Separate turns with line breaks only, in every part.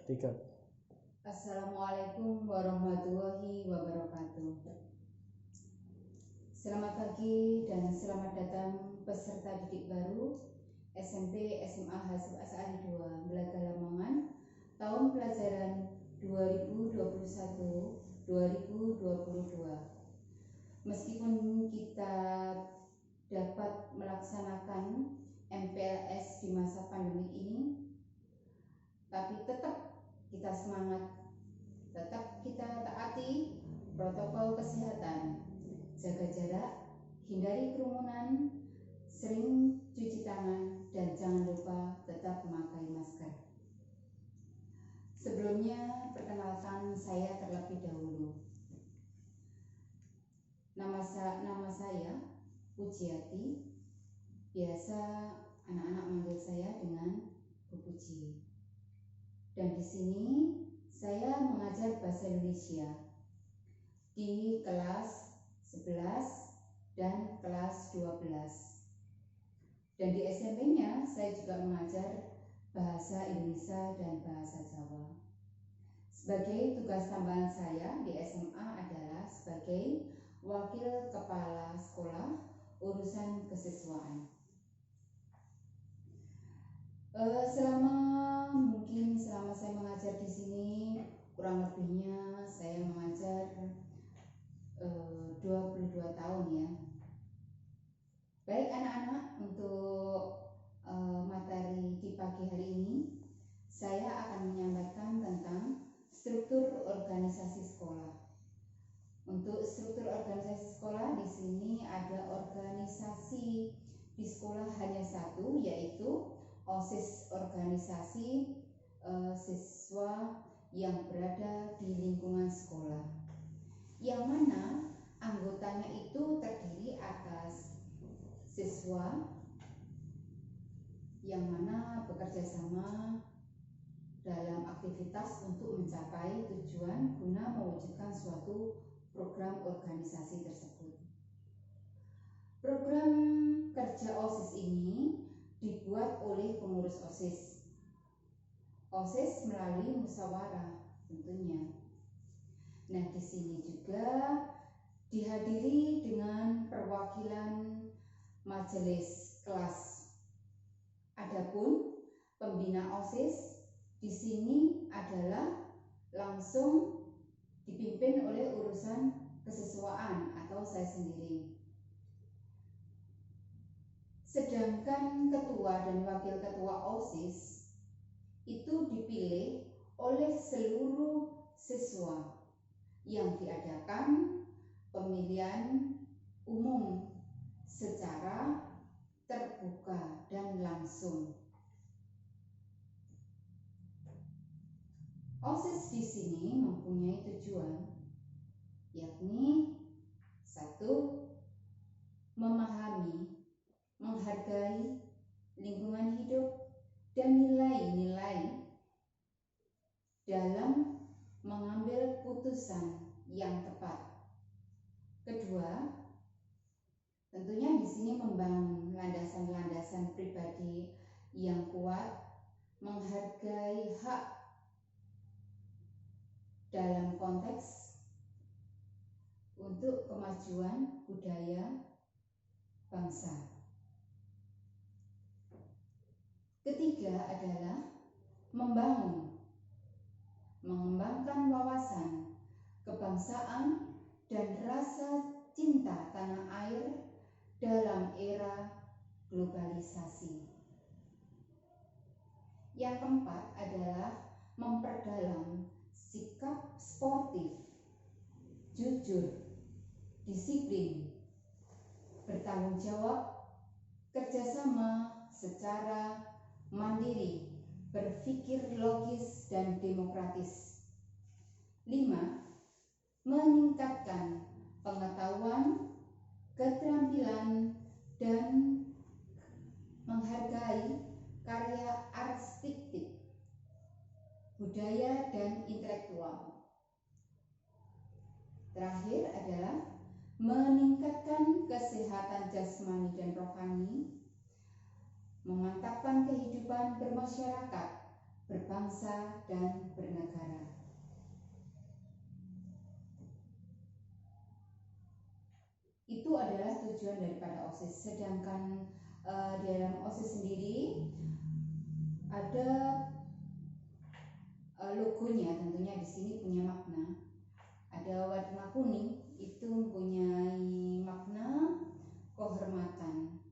3.
Assalamualaikum warahmatullahi wabarakatuh. Selamat pagi dan selamat datang peserta didik baru SMP SMA Hasib As'ari 2 Belaga Lamongan tahun pelajaran 2021-2022. Meskipun kita dapat melaksanakan MPLS di masa pandemi ini, tapi tetap kita semangat, tetap kita taati protokol kesehatan, jaga jarak, hindari kerumunan, sering cuci tangan, dan jangan lupa tetap memakai masker. Sebelumnya, perkenalkan saya terlebih dahulu. Nama saya Pujiati, biasa anak-anak manggil saya dengan Bu Puji. Dan di sini saya mengajar bahasa Indonesia di kelas 11 dan kelas 12. Dan di SMP-nya saya juga mengajar bahasa Indonesia dan bahasa Jawa. Sebagai tugas tambahan saya di SMA adalah sebagai wakil kepala sekolah urusan kesiswaan. Selama saya mengajar di sini, kurang lebihnya saya mengajar 22 tahun ya. Baik anak-anak, untuk materi di pagi hari ini saya akan menyampaikan tentang struktur organisasi sekolah. Untuk struktur organisasi sekolah, di sini ada organisasi di sekolah hanya satu, yaitu OSIS, organisasi siswa yang berada di lingkungan sekolah, yang mana anggotanya itu terdiri atas siswa yang mana bekerja sama dalam aktivitas untuk mencapai tujuan guna mewujudkan suatu program organisasi tersebut. Program kerja OSIS ini dibuat oleh pengurus OSIS melalui musyawarah tentunya. Nah, di sini juga dihadiri dengan perwakilan majelis kelas. Adapun pembina OSIS di sini adalah langsung dipimpin oleh urusan kesiswaan atau saya sendiri. Sedangkan ketua dan wakil ketua OSIS itu dipilih oleh seluruh siswa yang diadakan pemilihan umum secara terbuka dan langsung. OSIS di sini mempunyai tujuan, yakni 1. Memahami, menghargai lingkungan hidup dan nilai-nilai dalam mengambil putusan yang tepat. Kedua, tentunya di sini membangun landasan-landasan pribadi yang kuat, menghargai hak dalam konteks untuk kemajuan budaya bangsa. Ketiga adalah mengembangkan wawasan kebangsaan dan rasa cinta tanah air dalam era globalisasi. Yang keempat adalah memperdalam sikap sportif, jujur, disiplin, bertanggung jawab, kerjasama secara mandiri, berpikir logis dan demokratis. 5. Meningkatkan pengetahuan, keterampilan, dan menghargai karya artistik, budaya, dan intelektual. Terakhir adalah meningkatkan kesehatan jasmani dan rohani, memantapkan kehidupan bermasyarakat berbangsa, dan bernegara. Itu adalah tujuan daripada OSIS. Sedangkan di dalam OSIS sendiri ada logonya, tentunya di sini punya makna. Ada warna kuning, itu mempunyai makna kehormatan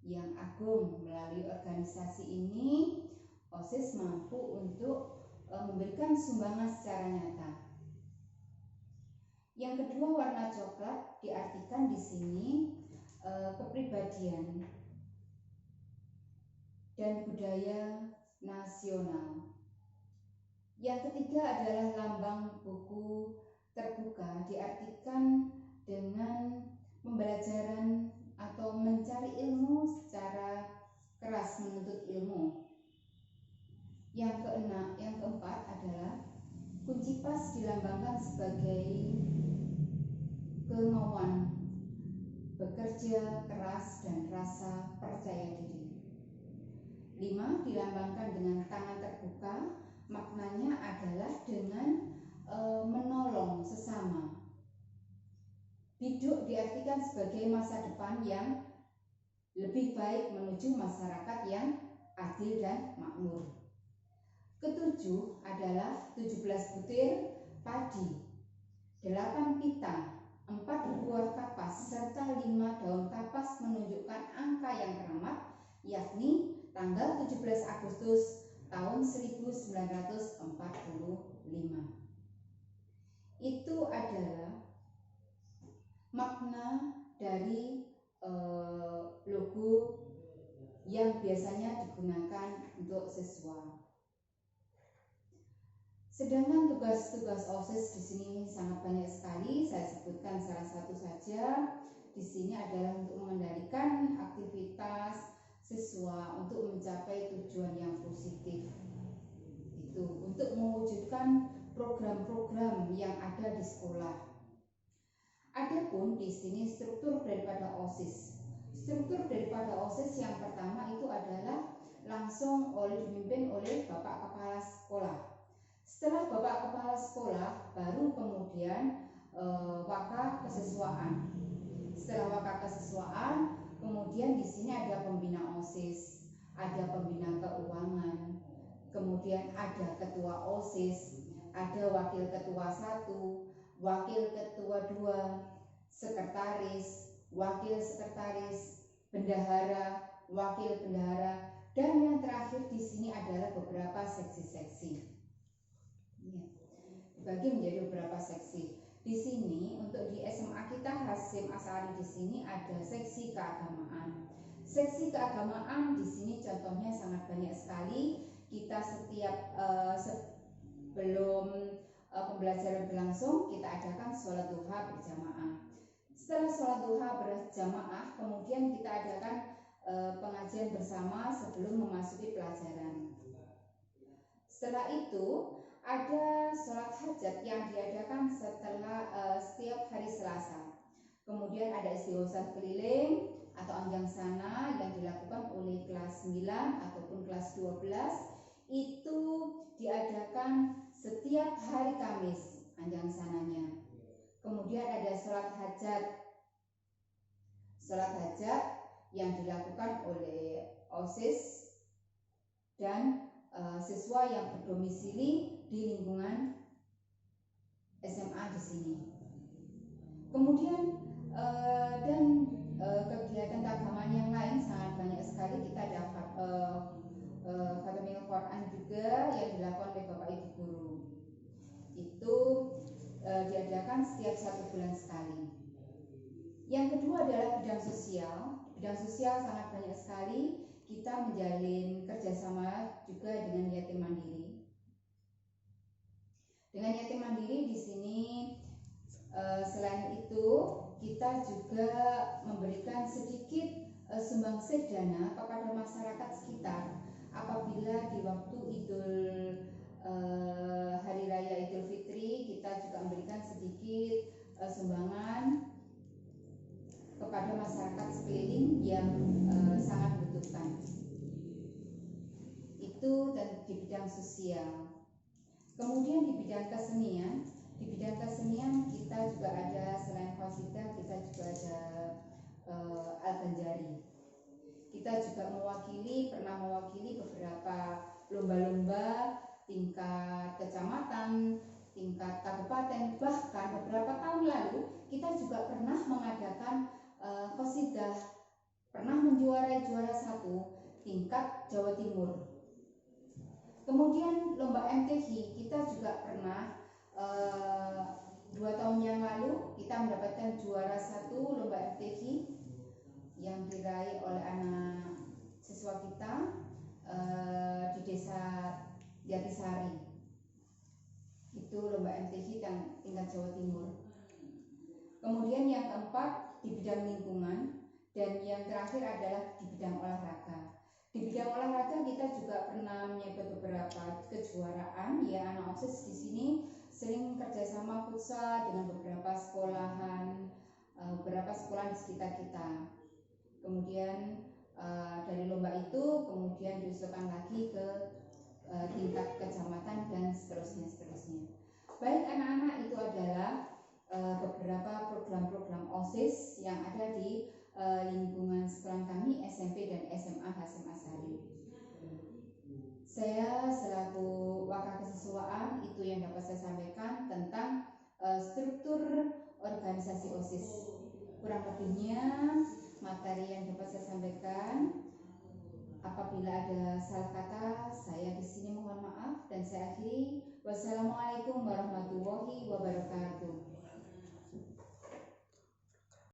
yang agung. Melalui organisasi ini, OSIS mampu untuk memberikan sumbangan secara nyata. Yang kedua, warna coklat diartikan di sini kepribadian dan budaya nasional. Yang ketiga adalah lambang buku terbuka, diartikan dengan pembelajaran atau mencari ilmu secara keras, menuntut ilmu. Yang keempat adalah kunci pas, dilambangkan sebagai kemauan bekerja keras dan rasa percaya diri. 5, dilambangkan dengan tangan terbuka, maknanya adalah dengan menolong sesama. Hidup diartikan sebagai masa depan yang lebih baik menuju masyarakat yang adil dan makmur. Ketujuh adalah 17 butir padi, 8 pita, 4 buah kapas, serta 5 daun kapas menunjukkan angka yang keramat, yakni tanggal 17 Agustus tahun 1945. Itu adalah makna dari logo yang biasanya digunakan untuk siswa. Sedangkan tugas-tugas OSIS di sini sangat banyak sekali. Saya sebutkan salah satu saja. Di sini adalah untuk mengendalikan aktivitas siswa untuk mencapai tujuan yang positif. Itu untuk mewujudkan program-program yang ada di sekolah. Adapun di sini struktur daripada OSIS. Struktur daripada OSIS yang pertama itu adalah langsung dipimpin oleh Bapak Kepala Sekolah. Setelah Bapak Kepala Sekolah, baru kemudian Waka Kesiswaan. Setelah Waka Kesiswaan, kemudian di sini ada pembina OSIS, ada pembina keuangan, kemudian ada ketua OSIS, ada wakil ketua 1, wakil ketua 2, sekretaris, wakil sekretaris, bendahara, wakil bendahara, dan yang terakhir di sini adalah beberapa seksi-seksi. Dibagi menjadi beberapa seksi. Di sini untuk di SMA kita Hasyim Asy'ari di sini ada seksi keagamaan. Seksi keagamaan di sini contohnya sangat banyak sekali. Kita setiap sebelum pembelajaran berlangsung kita adakan sholat duha berjamaah. Setelah sholat duha berjamaah, kemudian kita adakan pengajian bersama sebelum memasuki pelajaran. Setelah itu ada sholat hajat yang diadakan setelah setiap hari Selasa. Kemudian ada istighosaah keliling atau anjang sana yang dilakukan oleh kelas 9 ataupun kelas 12. Itu diadakan setiap hari Kamis anjang sananya. Kemudian ada sholat hajat. Sholat hajat yang dilakukan oleh OSIS dan siswa yang berdomisili di lingkungan SMA di sini. Kemudian kegiatan keagamaan yang lain sangat banyak sekali. Kita ada Khatamil Quran juga yang dilakukan oleh Bapak Ibu guru. Itu diadakan setiap 1 bulan sekali. Yang kedua adalah bidang sosial. Bidang sosial sangat banyak sekali. Kita menjalin kerjasama juga dengan yatim mandiri. Dengan yatim mandiri di sini selain itu kita juga memberikan sedikit sumbangsih dana kepada masyarakat sekitar. Apabila di waktu Hari Raya Idul Fitri, kita juga memberikan sedikit sumbangan kepada masyarakat sekeliling yang sangat membutuhkan. Itu dan di Kemudian di bidang kesenian kita juga ada, selain qasidah kita juga ada Al-Banjari. Kita juga pernah mewakili beberapa lomba-lomba tingkat kecamatan, tingkat kabupaten, bahkan beberapa tahun lalu kita juga pernah mengadakan qasidah, pernah menjuarai juara 1 tingkat Jawa Timur. Kemudian lomba MTQ kita juga pernah 2 tahun yang lalu kita mendapatkan juara 1 lomba MTQ yang diraih oleh anak siswa kita di desa Jatisari. Itu lomba MTQ yang tingkat Jawa Timur. Kemudian yang keempat di bidang lingkungan, dan yang terakhir adalah di bidang olahraga. Di bidang olahraga kita juga pernah menyabet beberapa kejuaraan, ya anak OSIS di sini sering kerjasama futsal dengan beberapa sekolahan, beberapa sekolah di sekitar kita. Kemudian dari lomba itu kemudian diusulkan lagi ke tingkat kecamatan dan seterusnya. Baik anak-anak, itu adalah beberapa program-program OSIS yang ada di lingkungan sekolah kami SMP dan SMA Hasyim Asyari. Saya selaku wakil kesiswaan itu yang dapat saya sampaikan tentang struktur organisasi OSIS. Kurang lebihnya materi yang dapat saya sampaikan. Apabila ada salah kata, saya di sini mohon maaf dan saya akhiri. Wassalamualaikum warahmatullahi wabarakatuh.